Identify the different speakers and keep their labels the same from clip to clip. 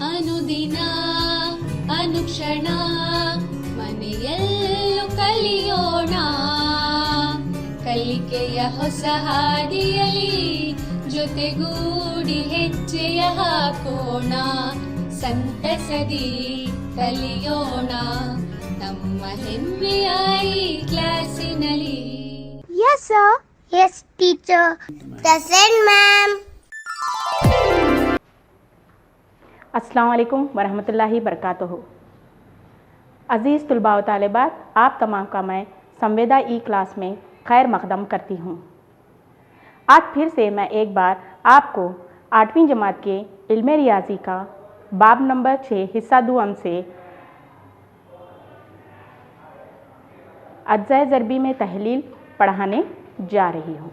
Speaker 1: ಅನುದಿನ ಅನುಕ್ಷಣ ಮನೆಯಲ್ಲೂ ಕಲಿಯೋಣ ಕಲಿಕೆಯ ಹೊಸ ಹಾದಿಯಲಿ ಜೊತೆಗೂಡಿ ಹೆಜ್ಜೆಯ ಹಾಕೋಣ ಸಂತಸದಿ ಕಲಿಯೋಣ ನಮ್ಮ ಹೆಮ್ಮೆಯ ಈ ಕ್ಲಾಸಿನಲ್ಲಿ.
Speaker 2: Yes, sir. Yes, teacher. Present, ma'am.
Speaker 3: अस्सलाम वालेकुम वरहमतुल्लाहि बरकातुहू। अज़ीज़ तुलबा व तालिबात, आप तमाम का मैं संवेदा ई क्लास में खैर मक़दम करती हूँ। आज फिर से मैं एक बार आपको 8वीं जमात के इल्मे रियाज़ी का बाब नंबर 6 हिस्सा दुअम से अज्ज़ाए ज़रबी में तहलील पढ़ाने जा रही हूँ।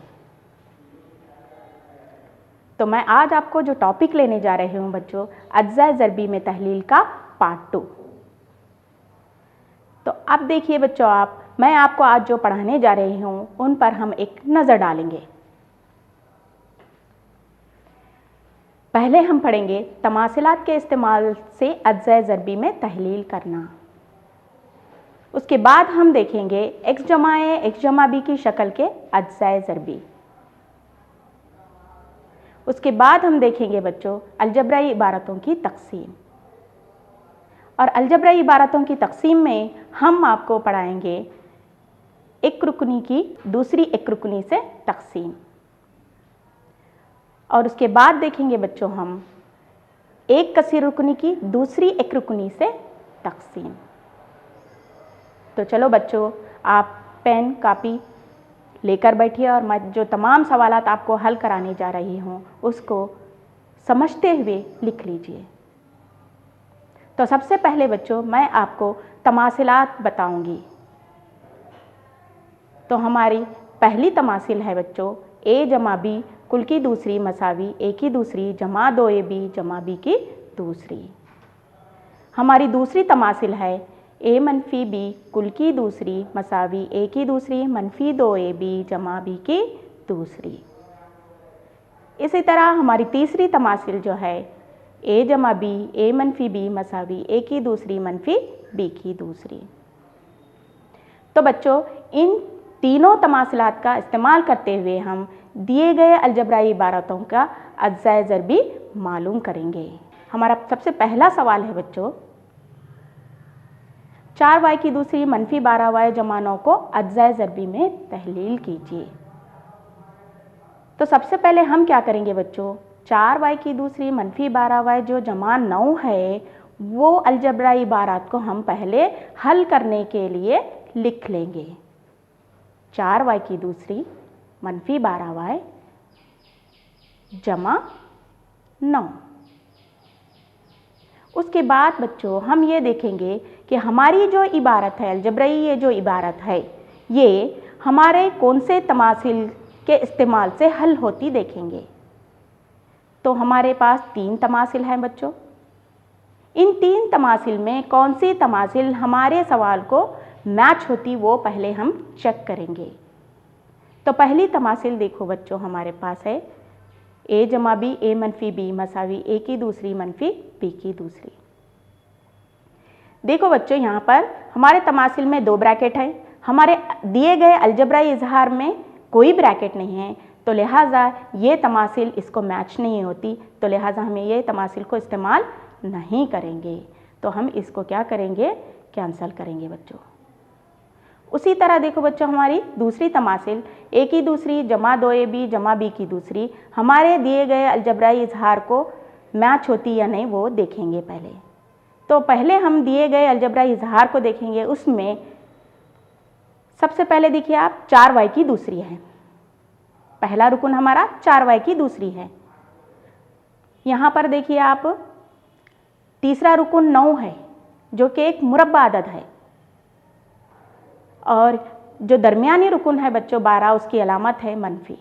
Speaker 3: तो मैं आज आपको जो टॉपिक लेने जा रही हूँ बच्चों, अज्ज़ाए ज़रबी में तहलील का पार्ट 2। तो अब देखिए बच्चों, मैं आपको आज जो पढ़ाने जा रही हूँ उन पर हम एक नज़र डालेंगे। पहले हम पढ़ेंगे तमासिलात के इस्तेमाल से अज्ज़ाए ज़रबी में तहलील करना। उसके बाद हम देखेंगे एक्स जमा ए एक्स जमा बी की शक्ल के अज्ज़ाए ज़रबी। उसके बाद हम देखेंगे बच्चों अलजबराई इबारतों की तकसीम, और अलजबराई इबारतों की तकसीम में हम आपको पढ़ाएंगे एक रुकनी की दूसरी एक रुकनी से तकसीम। और उसके बाद देखेंगे बच्चों हम एक कसीर रुकनी की दूसरी एक रुकनी से तकसीम। तो चलो बच्चों, आप पेन कापी लेकर बैठिए और मैं जो तमाम सवालात आपको हल कराने जा रही हूँ उसको समझते हुए लिख लीजिए। तो सबसे पहले बच्चों मैं आपको तमासिलात बताऊंगी। तो हमारी पहली तमासिल है बच्चों ए जमा बी कुल की दूसरी मसावी ए की दूसरी जमा 2 बी जमा बी की दूसरी। हमारी दूसरी तमासिल है ए मनफी बी कुल की दूसरी मसावी ए की दूसरी मनफी 2 बी जमा बी की दूसरी। इसी तरह हमारी तीसरी तमासिल जो है ए जमा बी ए मनफी बी मसावी ए की दूसरी मनफी बी की दूसरी। तो बच्चों इन तीनों तमासिलात का इस्तेमाल करते हुए हम दिए गए अलजबराई इबारतों का अज्ज़ाए ज़रबी मालूम करेंगे। हमारा सबसे पहला सवाल है बच्चों 4y की दूसरी मनफी 12y जमा 9 को अज्ज़ाए ज़रबी में तहलील कीजिए। तो सबसे पहले हम क्या करेंगे बच्चों, 4y की दूसरी मनफी 12y जो जमा 9 है वो अलजबराई इबारत को हम पहले हल करने के लिए लिख लेंगे। 4y की दूसरी मनफी 12y जमा 9। उसके बाद बच्चों हम ये देखेंगे कि हमारी जो इबारत है अलजबराई ये जो इबारत है ये हमारे कौन से तमासिल के इस्तेमाल से हल होती देखेंगे। तो हमारे पास 3 तमासिल हैं बच्चों। इन 3 तमासिल में कौन सी तमासिल हमारे सवाल को मैच होती वो पहले हम चेक करेंगे। तो पहली तमासिल देखो बच्चों हमारे पास है ए जमा बी ए मनफी बी मसावी ए की दूसरी मनफी बी की दूसरी। देखो बच्चों यहाँ पर हमारे तमासिल में 2 ब्रैकेट हैं। हमारे दिए गए अलजबराई इजहार में कोई ब्रैकेट नहीं है, तो लिहाजा ये तमासिल इसको मैच नहीं होती, तो लिहाजा हमें ये तमासिल को इस्तेमाल नहीं करेंगे। तो हम इसको क्या करेंगे, कैंसिल करेंगे बच्चों। उसी तरह देखो बच्चों हमारी दूसरी तमासिल ए की दूसरी जमा 2 बी जमा बी की दूसरी, हमारे दिए गए अलजबराई इजहार को मैच होती या नहीं वो देखेंगे पहले। तो पहले हम दिए गए अलजबराई इजहार को देखेंगे। उसमें सबसे पहले देखिए आप 4y की दूसरी है, पहला रुकन हमारा 4y की दूसरी है। यहाँ पर देखिए आप तीसरा रुकन 9 है जो कि एक मुरब्बा अदद है, और जो दरमियानी रुकन है बच्चों 12 उसकी अलामत है मनफी।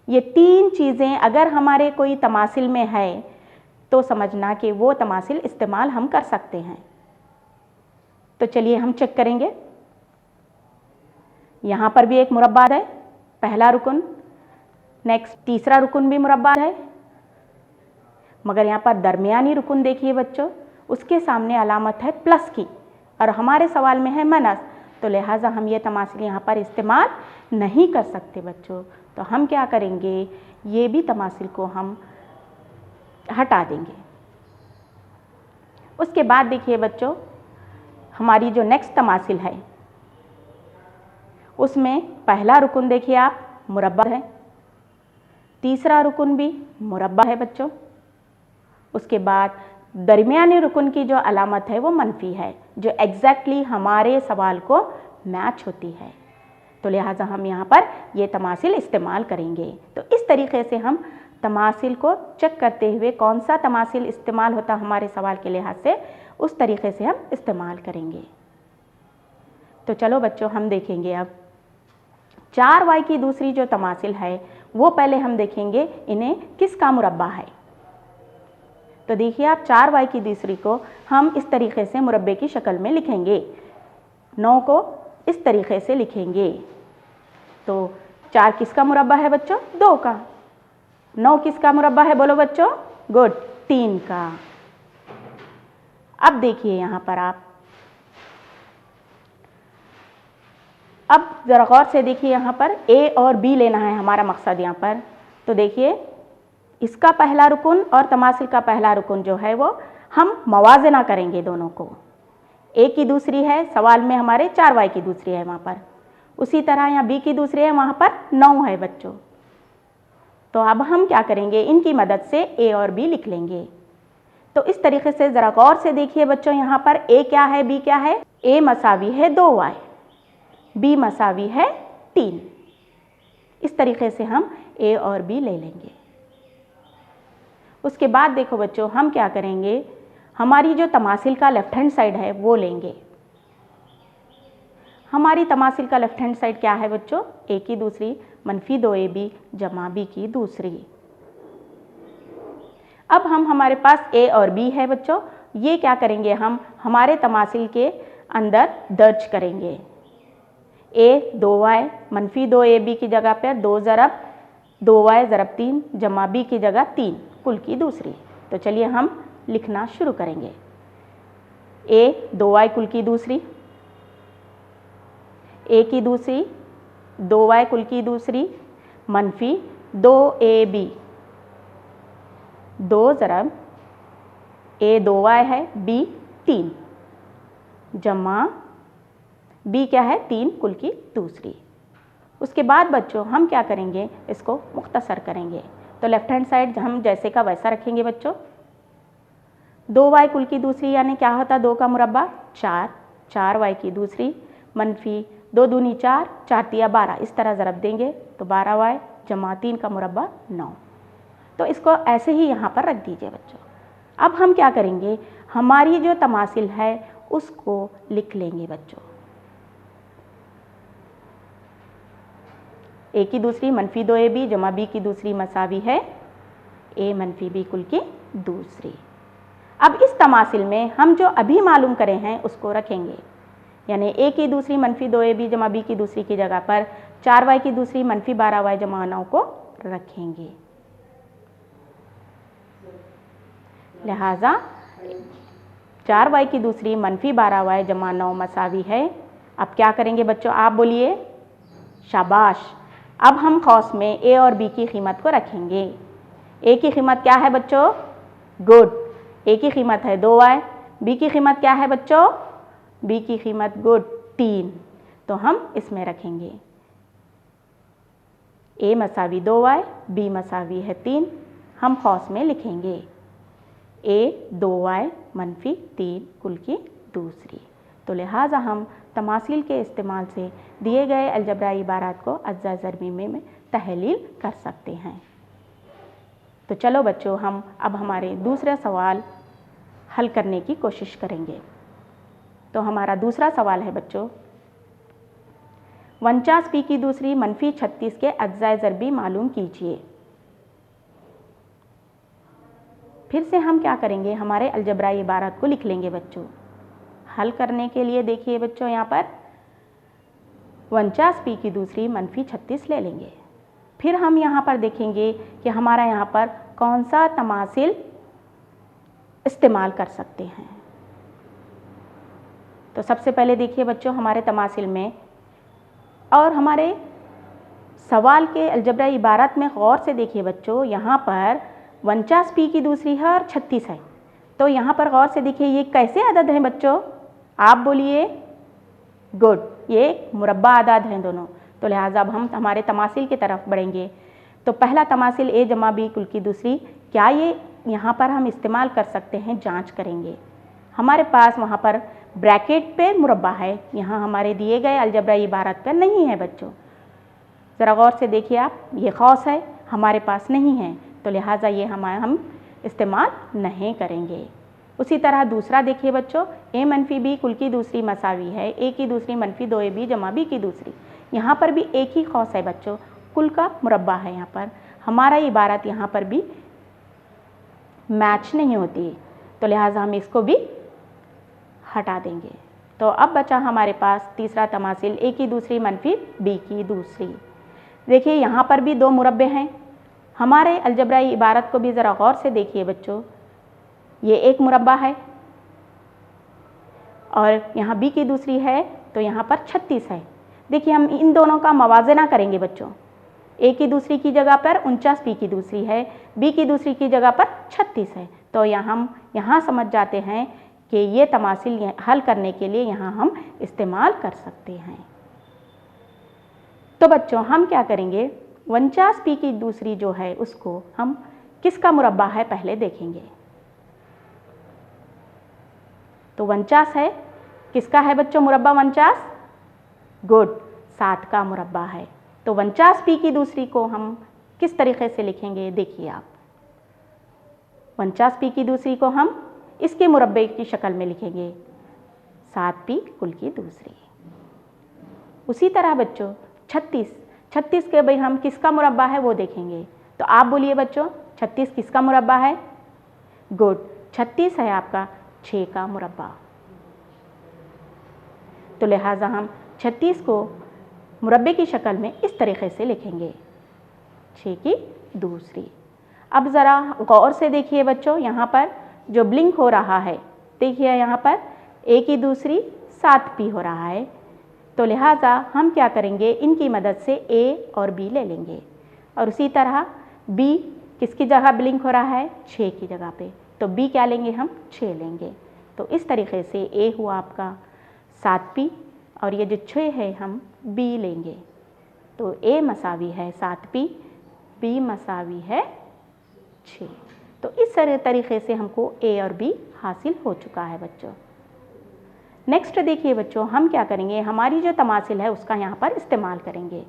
Speaker 3: ये 3 चीज़ें अगर हमारे कोई तमासिल में है तो समझना कि वो तमासिल इस्तेमाल हम कर सकते हैं। तो चलिए हम चेक करेंगे। यहाँ पर भी एक मुरब्बा है, पहला रुकन, नेक्स्ट तीसरा रुकन भी मुरब्बा है, मगर यहाँ पर दरमियानी रुकन देखिए बच्चों, उसके सामने अलामत है प्लस की और हमारे सवाल में है माइनस, तो लिहाजा हम ये तमासिल यहाँ पर इस्तेमाल नहीं कर सकते बच्चों। तो हम क्या करेंगे, ये भी तमासिल को हम हटा देंगे। उसके बाद देखिए बच्चों, हमारी जो नेक्स्ट तमासिल है उसमें पहला रुकन देखिए आप मुरब्बा है, तीसरा रुकन भी मुरब्बा है बच्चों। उसके बाद दरमियानी रुकन की जो अलामत है वो मनफी है, जो एग्जैक्टली हमारे सवाल को मैच होती है। तो लिहाजा हम यहाँ पर ये तमासिल इस्तेमाल करेंगे। तो इस तरीके से हम तमासिल को चेक करते हुए कौन सा तमासिल इस्तेमाल होता हमारे सवाल के लिहाज से, उस तरीके से हम इस्तेमाल करेंगे। तो चलो बच्चों, हम देखेंगे अब 4y की दूसरी जो तमासिल है वो पहले हम देखेंगे इन्हें किसका मुरब्बा है। तो देखिए आप 4y की दूसरी को हम इस तरीके से मुरब्बे की शक्ल में लिखेंगे, 9 को इस तरीके से लिखेंगे। तो 4 किसका मुरब्बा है बच्चों? 2 का। 9 किसका मुरब्बा है बोलो बच्चों? गुड, 3 का। अब देखिए यहाँ पर आप, अब ज़रा गौर से देखिए यहाँ पर a और b लेना है हमारा मकसद यहाँ पर। तो देखिए इसका पहला रुकन और तमासिल का पहला रुकन जो है वो हम मवाजना करेंगे दोनों को। a की दूसरी है, सवाल में हमारे 4y की दूसरी है वहाँ पर, उसी तरह यहाँ b की दूसरी है, वहाँ पर 9 है बच्चों। तो अब हम क्या करेंगे, इनकी मदद से a और b लिख लेंगे। तो इस तरीके से ज़रा गौर से देखिए बच्चों, यहाँ पर a क्या है, b क्या है। a मसावी है 2y, b मसावी है 3। इस तरीके से हम a और b ले लेंगे। उसके बाद देखो बच्चों, हम क्या करेंगे, हमारी जो तमासिल का लेफ्ट हैंड साइड है वो लेंगे। हमारी तमासिल का लेफ्ट हैंड साइड क्या है बच्चों? a की दूसरी मनफी 2ab जमा b की दूसरी। अब हम हमारे पास a और b है बच्चों, ये क्या करेंगे, हम हमारे तमासिल के अंदर दर्ज करेंगे। a 2y मनफी 2ab की जगह पर 2 ज़रब 2y ज़रब 3 जमा b की जगह 3 कुल की दूसरी। तो चलिए हम लिखना शुरू करेंगे। a 2y कुल की दूसरी, a की दूसरी 2y कुल की दूसरी मनफी 2ab 2 ज़रब a 2y है, b 3 जमा b क्या है 3 कुल की दूसरी। उसके बाद बच्चों हम क्या करेंगे, इसको मुख्तसर करेंगे। तो लेफ्ट हैंड साइड हम जैसे का वैसा रखेंगे बच्चों। 2y कुल की दूसरी यानी क्या होता, 2 का मुरब्बा 4, 4y की दूसरी मनफी 2 दूनी 4, 4 तिया 12, इस तरह ज़रब देंगे तो 12y जमा 3 का मुरब्बा 9। तो इसको ऐसे ही यहाँ पर रख दीजिए बच्चों। अब हम क्या करेंगे, हमारी जो तमासिल है उसको लिख लेंगे बच्चों। a की दूसरी मनफी 2ab जमा b की दूसरी मसावी है a मनफी b कुल की दूसरी। अब इस तमासिल में हम जो अभी मालूम करे हैं उसको रखेंगे, यानी a की दूसरी मनफी 2ab जमा b की दूसरी की जगह पर 4y की दूसरी मनफी 12y जमा 9 को रखेंगे। लिहाजा 4y की दूसरी मनफी 12y जमा 9 मसावी है। अब क्या करेंगे बच्चों, आप बोलिए। शाबाश। अब हम खौस में a और b की कीमत को रखेंगे। a की कीमत क्या है बच्चों? गुड, a की कीमत है 2y। b की कीमत क्या है बच्चों? b की कीमत गुड 3। तो हम इसमें रखेंगे a मसावी 2y, b मसावी है 3। हम खौस में लिखेंगे a 2y मनफी 3 कुल की दूसरी। तो लिहाजा हम तमासिल के इस्तेमाल से दिए गए अलजबराई इबारात को अज्जा ज़रबी में तहलील कर सकते हैं। तो चलो बच्चों, हम अब हमारे दूसरा सवाल हल करने की कोशिश करेंगे। तो हमारा दूसरा सवाल है बच्चों, 49p की दूसरी मनफी 36 के अज्जा ज़रबी मालूम कीजिए। फिर से हम क्या करेंगे, हमारे अलजबराई इबारत को लिख लेंगे बच्चों। हल करने के लिए देखिए बच्चों, यहाँ पर 49p की दूसरी मनफी 36 ले लेंगे। फिर हम यहाँ पर देखेंगे कि हमारा यहाँ पर कौन सा तमासिल इस्तेमाल कर सकते हैं। तो सबसे पहले देखिए बच्चों हमारे तमासिल में और हमारे सवाल के अलजबरा इबारत में गौर से देखिए बच्चों, यहाँ पर 49 पी की दूसरी है और 36 है। तो यहाँ पर गौर से देखिए ये कैसे अदद हैं बच्चों, आप बोलिए। गुड, ये मुरब्बा अदद हैं दोनों। तो लिहाजा अब हम हमारे तमासिल की तरफ बढ़ेंगे। तो पहला तमासिल ए जमा बी कुल की दूसरी, क्या ये यहाँ पर हम इस्तेमाल कर सकते हैं, जांच करेंगे। हमारे पास वहाँ पर ब्रैकेट पे मुरब्बा है, यहाँ हमारे दिए गए अलजबरा इबारत पर नहीं है बच्चों। ज़रा गौर से देखिए आप, ये खौस है, हमारे पास नहीं है, तो लिहाजा ये हम इस्तेमाल नहीं करेंगे। उसी तरह दूसरा देखिए बच्चों, ए मनफी बी कुल की दूसरी मसावी है ए की दूसरी मनफी 2 ए बी जमा बी की दूसरी। यहाँ पर भी एक ही खौस है बच्चों, कुल का मुरब्बा है। यहाँ पर हमारा इबारत यहाँ पर भी मैच नहीं होती, तो लिहाजा हम इसको भी हटा देंगे। तो अब बचा हमारे पास तीसरा तमासिल ए की दूसरी मनफी बी की दूसरी। देखिए यहाँ पर भी दो मुरब्बे हैं। हमारे अलजबराई इबारत को भी ज़रा गौर से देखिए बच्चों, ये एक मुरब्बा है और यहाँ बी की दूसरी है, तो यहाँ पर 36 है। देखिए हम इन दोनों का मवाजना करेंगे बच्चों, ए की दूसरी की जगह पर 49 बी की दूसरी है, बी की दूसरी की जगह पर 36 है। तो हम यहाँ समझ जाते हैं कि ये तमासिल हल करने के लिए यहाँ हम इस्तेमाल कर सकते हैं। तो बच्चों हम क्या करेंगे, 49 पी की दूसरी जो है उसको हम किसका मुरब्बा है पहले देखेंगे। तो 49 है, किसका है बच्चों मुरब्बा 49? गुड, 7 का मुरब्बा है। तो 49 पी की दूसरी को हम किस तरीके से लिखेंगे, देखिए आप। 49 पी की दूसरी को हम इसके मुरब्बे की शक्ल में लिखेंगे, 7 पी कुल की दूसरी। उसी तरह बच्चों 36 के भाई हम किसका मुरब्बा है वो देखेंगे। तो आप बोलिए बच्चों 36 किसका मुरब्बा है? गुड, 36 है आपका 6 का मुरब्बा। तो लिहाजा हम 36 को मुरब्बे की शक्ल में इस तरीके से लिखेंगे, 6 की दूसरी। अब ज़रा गौर से देखिए बच्चों, यहाँ पर जो ब्लिंक हो रहा है, देखिए यहाँ पर ए की दूसरी 7 पी हो रहा है। तो लिहाजा हम क्या करेंगे, इनकी मदद से ए और बी ले लेंगे। और उसी तरह बी किसकी जगह ब्लिंक हो रहा है, 6 की जगह पे, तो बी क्या लेंगे हम, 6 लेंगे। तो इस तरीके से ए हुआ आपका 7 पी और ये जो 6 है हम बी लेंगे। तो ए मसावी है 7 पी, बी मसावी है 6। तो इस तरीके से हमको ए और बी हासिल हो चुका है बच्चों। नेक्स्ट देखिए बच्चों, हम क्या करेंगे, हमारी जो तमासिल है उसका यहाँ पर इस्तेमाल करेंगे।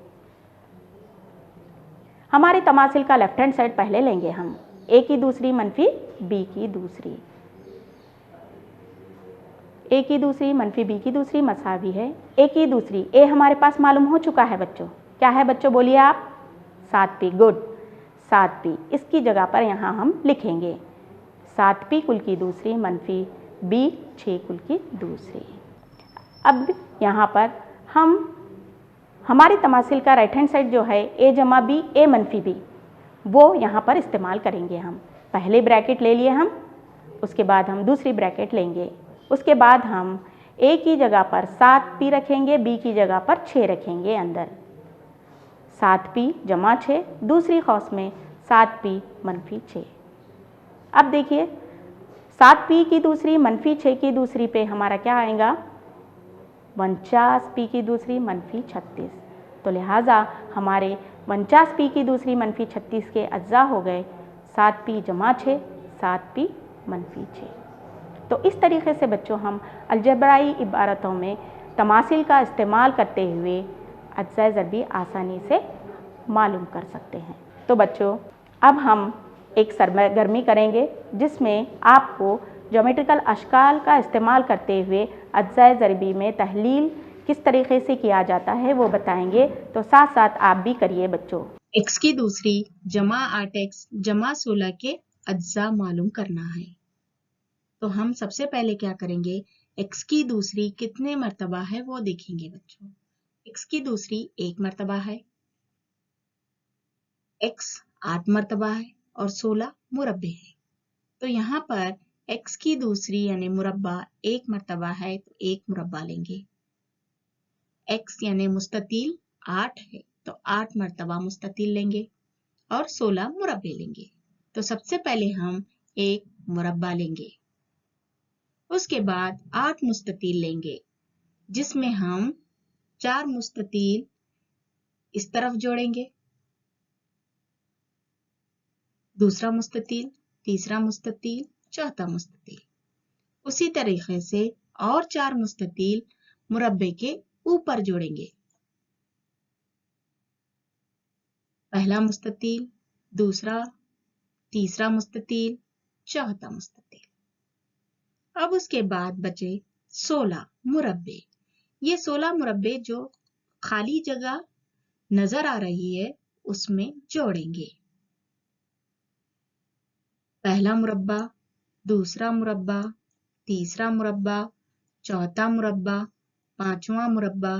Speaker 3: हमारे तमासिल का लेफ्ट हैंड साइड पहले लेंगे हम, ए की दूसरी मनफी बी की दूसरी, ए की दूसरी मनफी बी की दूसरी मसावी है ए की दूसरी। ए हमारे पास मालूम हो चुका है बच्चों, क्या है बच्चों बोलिए आप, 7 पी। गुड, 7 पी इसकी जगह पर यहाँ हम लिखेंगे 7 पी कुल की दूसरी मनफी बी 6 कुल की दूसरी। अब यहाँ पर हम हमारी तमासिल का राइट हैंड साइड जो है ए जमा बी ए मनफी बी, वो यहाँ पर इस्तेमाल करेंगे हम। पहले ब्रैकेट ले लिए हम, उसके बाद हम दूसरी ब्रैकेट लेंगे, उसके बाद हम ए की जगह पर 7 पी रखेंगे, बी की जगह पर 6 रखेंगे अंदर। 7 पी जमा 6, दूसरी खौस में 7 पी मनफी 6। अब देखिए 7 पी की दूसरी मनफी 6 की दूसरी पे हमारा क्या आएगा, 49 पी की दूसरी मनफी 36। तो लिहाजा हमारे 49 पी की दूसरी मनफी 36 के अज्जा हो गए 7 पी जमा 6, 7 पी मनफी 6। तो इस तरीके से बच्चों हम अलजबराई इबारतों में तमासिल का इस्तेमाल करते हुए अज्जा ज़रबी आसानी से मालूम कर सकते हैं। तो बच्चों अब हम एक सरगर्मी करेंगे जिसमें आपको ज्योमेट्रिकल अशकाल का इस्तेमाल करते हुए अज्जा ज़रबी में तहलील किस तरीके से किया जाता है वो बताएंगे। तो साथ साथ आप भी करिए बच्चों।
Speaker 4: x की दूसरी जमा 8x जमा 16 के अज्जा मालूम करना है। तो हम सबसे पहले क्या करेंगे, x की दूसरी कितने मर्तबा है वो देखेंगे बच्चों। x की दूसरी 1 मर्तबा है, x 8 मर्तबा है और 16 मुरब्बे हैं। तो यहाँ पर x की दूसरी यानी मुरब्बा एक मर्तबा है तो एक मुरब्बा लेंगे। x यानी मुस्ततील 8 है तो 8 मर्तबा मुस्ततील लेंगे और 16 मुरब्बे लेंगे। तो सबसे पहले हम एक मुरब्बा लेंगे, उसके बाद 8 मुस्ततील लेंगे जिसमें हम 4 मुस्ततील इस तरफ जोड़ेंगे, दूसरा मुस्ततील, तीसरा मुस्ततील, चौथा मुस्ततील। उसी तरीके से और 4 मुस्ततील मुरब्बे के ऊपर जोड़ेंगे। पहला मुस्ततील, दूसरा, तीसरा मुस्ततील, चौथा मुस्ततील। अब उसके बाद बचे 16 मुरब्बे। ये 16 मुरब्बे जो खाली जगह नजर आ रही है उसमें जोड़ेंगे। पहला मुरब्बा, दूसरा मुरब्बा, तीसरा मुरब्बा, चौथा मुरब्बा, पांचवा मुरब्बा,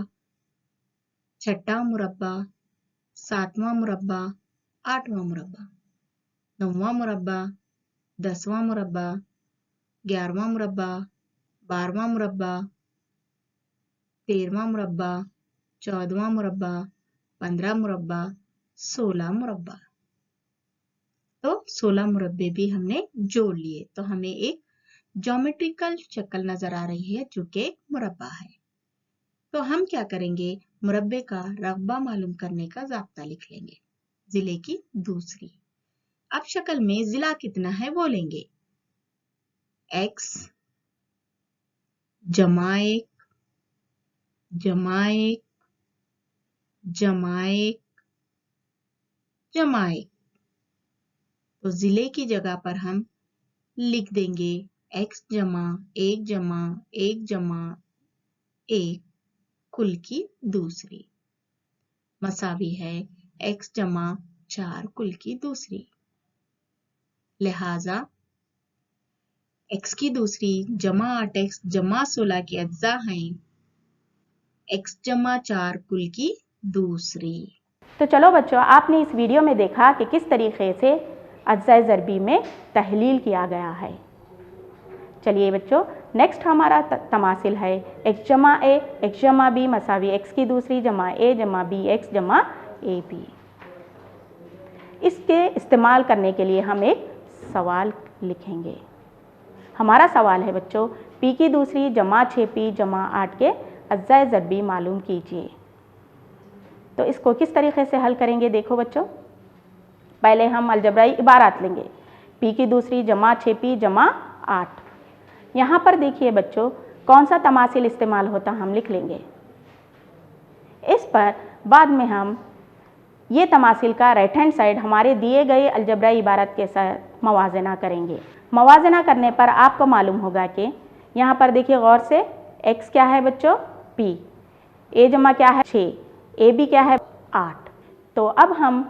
Speaker 4: छठा मुरब्बा, सातवां मुरब्बा, आठवां मुरब्बा, नौवां मुरब्बा, 10वां मुरब्बा, 11वां मुरब्बा, 12वां मुरब्बा, 13वां मुरब्बा, 14वां मुरब्बा, 15 मुरब्बा, 16 मुरब्बा। तो 16 मुरब्बे भी हमने जोड़ लिए तो हमें एक ज्योमेट्रिकल शक्ल नजर आ रही है जो कि मुरब्बा है। तो हम क्या करेंगे, मुरब्बे का रकबा मालूम करने का ज़ाब्ता लिख लेंगे। जिले की दूसरी। अब शक्ल में जिला कितना है वो लेंगे। x जमा 1 जमा 1 जमा 1 जमा 1। तो जिले की जगह पर हम लिख देंगे x जमा 1 जमा 1 जमा 1 कुल की दूसरी मसावी है x जमा 4 कुल की दूसरी। लिहाजा x की दूसरी जमा 8x जमा 16 के अज्जा हैं x जमा 4 कुल की दूसरी।
Speaker 3: तो चलो बच्चों, आपने इस वीडियो में देखा कि किस तरीके से अज्जा ज़रबी में तहलील किया गया है। चलिए बच्चों, नेक्स्ट हमारा तमासिल है x जमा a x जमा b मसावी x की दूसरी जमा a जमा b x जमा a b। इसके इस्तेमाल करने के लिए हम एक सवाल लिखेंगे। हमारा सवाल है बच्चों, p की दूसरी जमा 6p जमा 8 के अज्जा ज़रबी मालूम कीजिए। तो इसको किस तरीके से हल करेंगे देखो बच्चों। पहले हम अलजबराई इबारत लेंगे, p की दूसरी जमा 6p जमा 8। यहाँ पर देखिए बच्चों कौन सा तमासिल इस्तेमाल होता हम लिख लेंगे। इस पर बाद में हम ये तमासिल का राइट हैंड साइड हमारे दिए गए अलजबराई इबारत के साथ मवाजना करेंगे। मवाजना करने पर आपको मालूम होगा कि यहाँ पर देखिए गौर से x क्या है बच्चों p, a जमा क्या है 6, a b क्या है 8। तो अब हम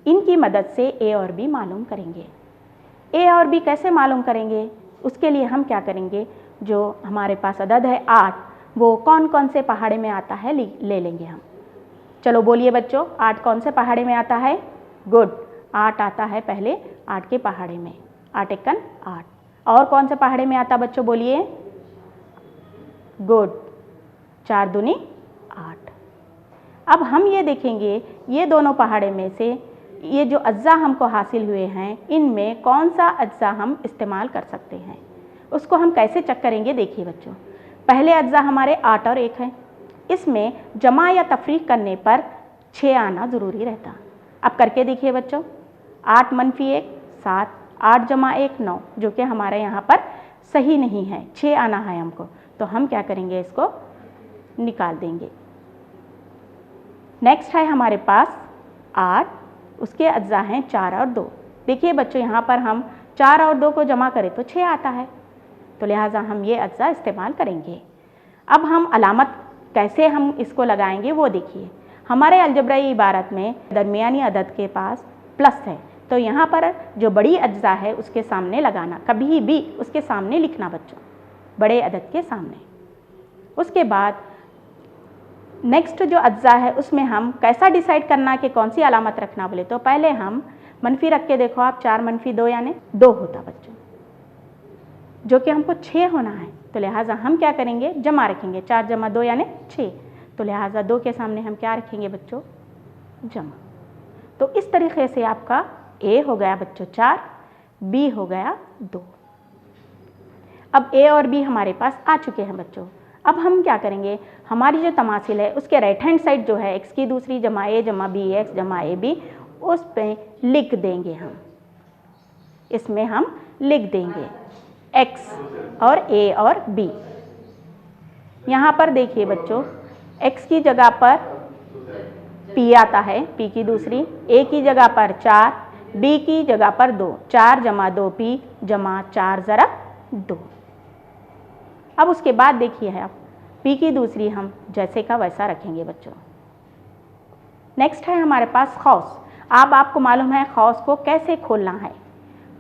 Speaker 3: इनकी मदद से a और b मालूम करेंगे। a और b कैसे मालूम करेंगे, उसके लिए हम क्या करेंगे, जो हमारे पास अदद है 8 वो कौन कौन से पहाड़े में आता है ले लेंगे हम। चलो बोलिए बच्चों, 8 कौन से पहाड़े में आता है। गुड, 8 आता है पहले 8 के पहाड़े में, 8 एकन 8। और कौन से पहाड़े में आता बच्चों बोलिए। गुड, 4 दूनी 8। अब हम ये देखेंगे ये दोनों पहाड़े में से ये जो अज्जा हमको हासिल हुए हैं इनमें कौन सा अज्जा हम इस्तेमाल कर सकते हैं, उसको हम कैसे चेक करेंगे। देखिए बच्चों, पहले अज्जा हमारे 8 और 1 है, इसमें जमा या तफरीक करने पर 6 आना ज़रूरी रहता। अब करके देखिए बच्चों, 8 मनफी 1 7, 8 जमा 1 9, जो कि हमारे यहाँ पर सही नहीं है, 6 आना है हमको। तो हम क्या करेंगे, इसको निकाल देंगे। नेक्स्ट है हमारे पास 8, उसके अज्जा हैं 4 और 2। देखिए बच्चों, यहाँ पर हम 4 और 2 को जमा करें तो 6 आता है, तो लिहाजा हम ये अज्जा इस्तेमाल करेंगे। अब हम अलामत कैसे हम इसको लगाएंगे वो देखिए। हमारे अलजबराई इबारत में दरमियानी अदद के पास प्लस है, तो यहाँ पर जो बड़ी अज्जा है उसके सामने लगाना, कभी भी उसके सामने लिखना बच्चों, बड़े अदद के सामने। उसके बाद नेक्स्ट जो अज्जा है उसमें हम कैसा डिसाइड करना कि कौन सी अलामत रखना बोले, तो पहले हम मनफी रख के देखो आप, 4 मनफी 2 यानी 2 होता बच्चों। जो कि हमको 6 होना है, तो लिहाजा हम क्या करेंगे, जमा रखेंगे। 4 जमा 2 यानी 6, तो लिहाजा 2 के सामने हम क्या रखेंगे बच्चों, जमा। तो इस तरीके से आपका ए हो गया बच्चों 4, बी हो गया 2। अब ए और बी हमारे पास आ चुके हैं बच्चों। अब हम क्या करेंगे, हमारी जो तमासिल है उसके राइट हैंड साइड जो है x की दूसरी जमा ए जमा बी एक्स जमा ए बी, उस पे लिख देंगे हम, इसमें हम लिख देंगे x और a और b। यहाँ पर देखिए बच्चों, x की जगह पर p आता है, p की दूसरी, a की जगह पर 4, b की जगह पर 2, 4 जमा 2p जमा 4 ज़रब 2। अब उसके बाद देखिए है, आप p की दूसरी हम जैसे का वैसा रखेंगे बच्चों। नेक्स्ट है हमारे पास खौस। आपको मालूम है खौस को कैसे खोलना है।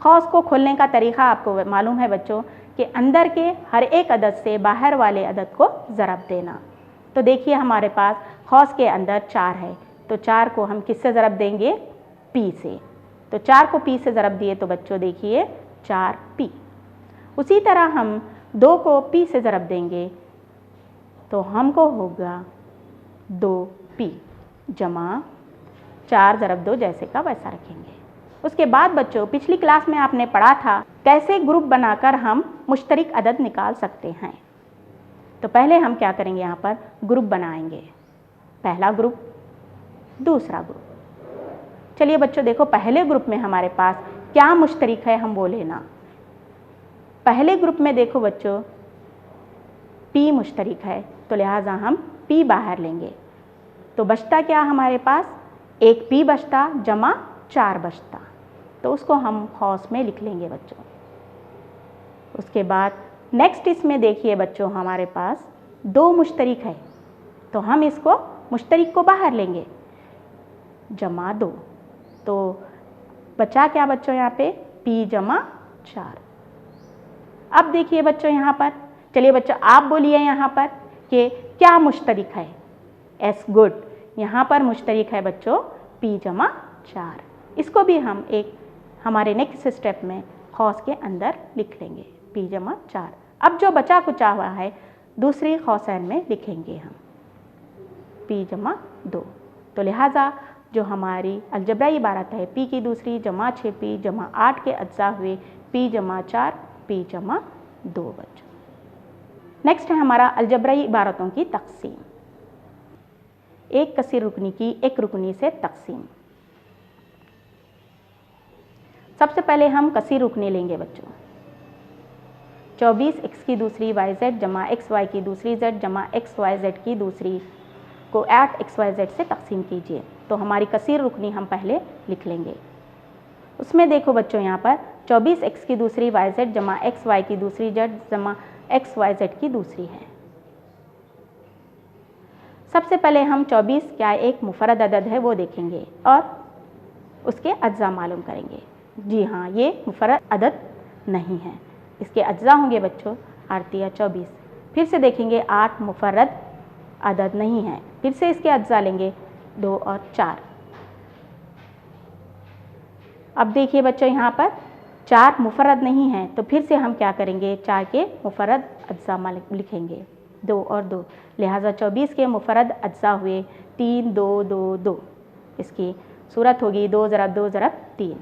Speaker 3: खौस को खोलने का तरीका आपको मालूम है बच्चों कि अंदर के हर एक अदद से बाहर वाले अदद को ज़रब देना। तो देखिए हमारे पास खौस के अंदर 4 है, तो 4 को हम किससे ज़रब देंगे, p से। तो 4 को p से ज़रब दिए तो बच्चों देखिए 4p। उसी तरह हम 2 को p से ज़रब देंगे तो हमको होगा 2p जमा 4 ज़रब 2 जैसे का वैसा रखेंगे। उसके बाद बच्चों पिछली क्लास में आपने पढ़ा था कैसे ग्रुप बनाकर हम मुश्तरिक अदद निकाल सकते हैं। तो पहले हम क्या करेंगे, यहाँ पर ग्रुप बनाएंगे, पहला ग्रुप, दूसरा ग्रुप। चलिए बच्चों देखो, पहले ग्रुप में हमारे पास क्या मुश्तरिक है हम वो लेना। पहले ग्रुप में देखो बच्चों p मुश्तरिक है, तो लिहाजा हम p बाहर लेंगे। तो बचता क्या हमारे पास, एक p बचता जमा 4 बचता, तो उसको हम खौस में लिख लेंगे बच्चों। उसके बाद नेक्स्ट इसमें देखिए बच्चों हमारे पास 2 मुश्तरिक है, तो हम इसको मुश्तरिक को बाहर लेंगे, जमा 2। तो बचा क्या बच्चों यहाँ पे, p जमा 4। अब देखिए बच्चों यहाँ पर, चलिए बच्चों आप बोलिए यहाँ पर कि क्या मुश्तरिक है। एस गुड, यहाँ पर मुश्तरिक है बच्चों p जमा 4। इसको भी हम एक हमारे नेक्स्ट स्टेप में खौस के अंदर लिख लेंगे, p जमा 4। अब जो बचा कुचा हुआ है दूसरी खौसैन में लिखेंगे हम p जमा 2। तो लिहाजा जो हमारी अलजबराई इबारत है p की दूसरी जमा 6p जमा 8 के अज्जा हुए p जमा 4 p जमा 2 बच्चों। नेक्स्ट है हमारा अलजबराई इबारतों की तकसीम। एक कसीर रुकनी की एक रुकनी से तकसीम। सबसे पहले हम कसीर रुकनी लेंगे बच्चों। 24 x की दूसरी yz जमा xy की दूसरी z जमा xyz की दूसरी को 8 xyz से तकसीम कीजिए। तो हमारी कसीर रुकनी हम पहले लिख लेंगे। उसमें देखो बच्चों यहाँ पर 24 x की दूसरी yz जमा xy की दूसरी z जमा xyz की दूसरी है। सबसे पहले हम 24 क्या एक मुफरद अदद है वो देखेंगे और उसके अज्जा मालूम करेंगे। जी हाँ, ये मुफरद अदद नहीं है, इसके अज्जा होंगे बच्चों 8 या 24। फिर से देखेंगे 8 मुफरद अदद नहीं है, फिर से इसके अज्जा लेंगे 2 और 4। अब देखिए बच्चों यहाँ पर 4 मुफरद नहीं है, तो फिर से हम क्या करेंगे, 4 के मुफरद अज्जा लिखेंगे 2 और 2। लिहाजा 24 के मुफरद अज्जा हुए 3 2 2 2। इसकी सूरत होगी 2 ज़रब 2 ज़रब 3।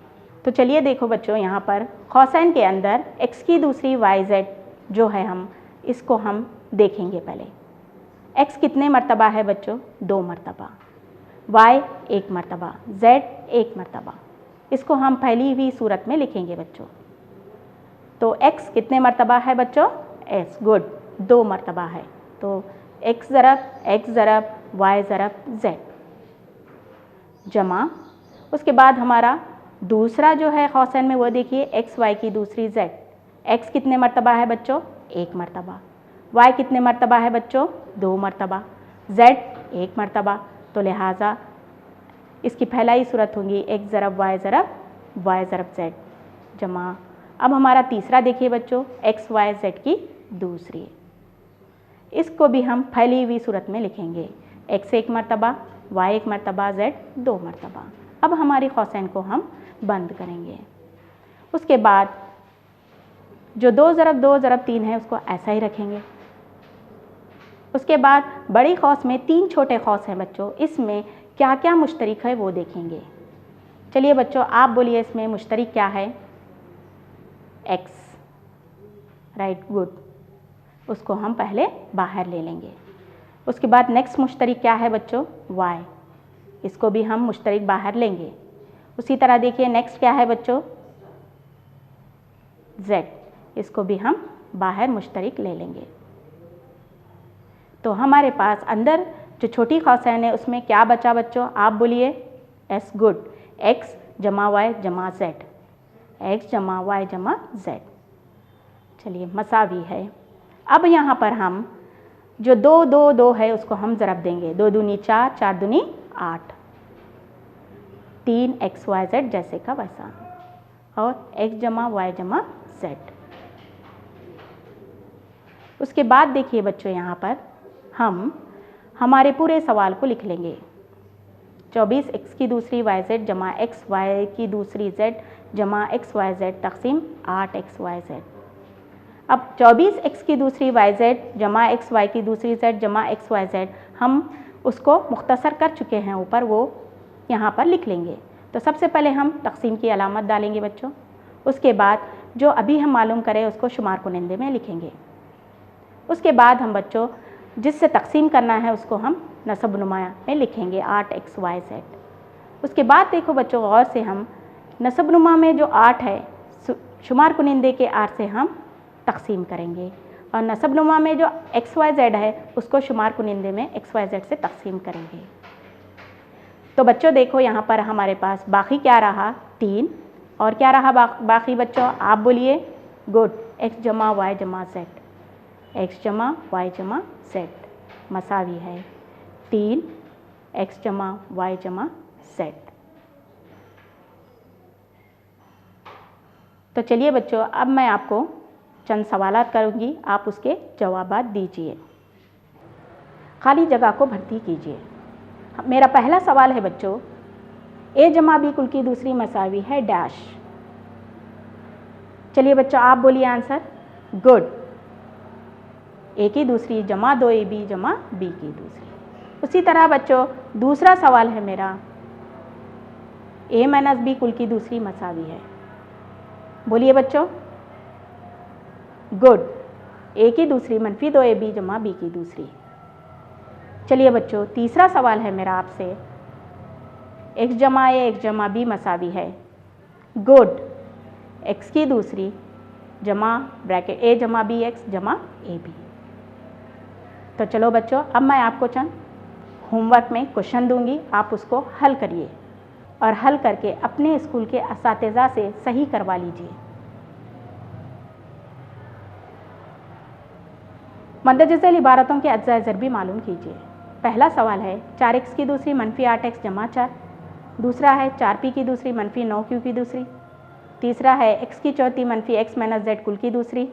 Speaker 3: तो चलिए देखो बच्चों यहाँ पर खौसैन के अंदर x की दूसरी yz जो है हम इसको हम देखेंगे। पहले x कितने मरतबा है बच्चों, 2 मरतबा, y 1 मरतबा, z 1 मरतबा। इसको हम पहली हुई सूरत में लिखेंगे बच्चों। तो x कितने मरतबा है बच्चों, s गुड 2 मरतबा है। तो x ज़रब y ज़रब z जमा, उसके बाद हमारा दूसरा जो है खौसैन में वो देखिए x y की दूसरी z। x कितने मरतबा है बच्चों, 1 मरतबा, y कितने मरतबा है बच्चों, 2 मरतबा, z 1 मरतबा। तो लिहाजा इसकी फैलाई सूरत होगी x ज़रब y ज़रब z जमा। अब हमारा तीसरा देखिए बच्चों x y z की दूसरी, इसको भी हम फैली हुई सूरत में लिखेंगे, x 1 मरतबा, y 1 मरतबा, z 2 मरतबा। अब हमारी खौसैन को हम बंद करेंगे। उसके बाद जो 2 ज़रब 2 ज़रब 3 है उसको ऐसा ही रखेंगे। उसके बाद बड़ी कौस में 3 छोटे कौस हैं बच्चों, इसमें क्या क्या मुश्तरक है वो देखेंगे। चलिए बच्चों आप बोलिए इसमें मुश्तरक क्या है? x, right, good. उसको हम पहले बाहर ले लेंगे। उसके बाद नेक्स्ट मुश्तरक क्या है बच्चों? y, इसको भी हम मुश्तरक बाहर लेंगे। उसी तरह देखिए नेक्स्ट क्या है बच्चों? z, इसको भी हम बाहर मुश्तरक ले लेंगे। तो हमारे पास अंदर जो छोटी कौसैन है उसमें क्या बचा बच्चों? आप बोलिए s, गुड। x जमा y जमा z, x जमा y जमा z। चलिए मसावी है। अब यहाँ पर हम जो 2 2 2 है उसको हम ज़रब देंगे। 2 दूनी 4, 4 दूनी 8, 3 x y z जैसे का वैसा, और x जमा y जमा z। उसके बाद देखिए बच्चों यहाँ पर हम हमारे पूरे सवाल को लिख लेंगे। 24x की दूसरी yz जमा x y की दूसरी z जमा x y z तक़सीम 8x y z। अब 24x की दूसरी yz जमा x y की दूसरी z जमा x y z हम उसको मुख्तसर कर चुके हैं ऊपर, वो यहाँ पर लिख लेंगे। तो सबसे पहले हम तक़सीम की अलामत डालेंगे बच्चों। उसके बाद जो अभी हम मालूम करें उसको शुमार कुनिंदे में लिखेंगे। उसके बाद हम बच्चों जिससे तक़सीम करना है उसको हम नसब नुमाया में लिखेंगे 8x y z। उसके बाद देखो बच्चों गौर से हम नसब नुमा में जो 8 है शुमार कुनिंदे के 8 से हम तक़सीम करेंगे, और नसब नुमा में जो x y z है उसको शुमार कुनिंदे में x y z से तक़सीम करेंगे। तो बच्चों देखो यहाँ पर हमारे पास बाकी क्या रहा? 3, और क्या रहा बाकी बच्चों? आप बोलिए, गुड। x जमा y जमा z, x जमा y जमा z मसावी है 3 x जमा y जमा z। तो चलिए बच्चों अब मैं आपको चंद सवालात करूँगी, आप उसके जवाबात दीजिए। खाली जगह को भर्ती कीजिए। मेरा पहला सवाल है बच्चों, a जमा b कुल की दूसरी मसावी है डैश। चलिए बच्चों आप बोलिए आंसर। गुड। a की दूसरी जमा 2ab जमा b की दूसरी। उसी तरह बच्चों दूसरा सवाल है मेरा, a माइनस b कुल की दूसरी मसावी है। बोलिए बच्चों। गुड। a की दूसरी मनफी 2ab जमा b की दूसरी। चलिए बच्चों तीसरा सवाल है मेरा आपसे, x जमा a x जमा b मसावी है। गुड। x की दूसरी जमा ब्रैकेट a जमा b x जमा a b। तो चलो बच्चों अब मैं आपको चंद होमवर्क में क्वेश्चन दूंगी, आप उसको हल करिए और हल करके अपने स्कूल के असातिज़ा से सही करवा लीजिए। मंदरजज़ल इबारतों के अज्जा ज़रबी मालूम कीजिए। पहला सवाल है 4x की दूसरी मनफी 8x जमा 4। दूसरा है 4p की दूसरी मनफी 9q की दूसरी। तीसरा है x की चौथी मनफी x माइनस z कुल की दूसरी।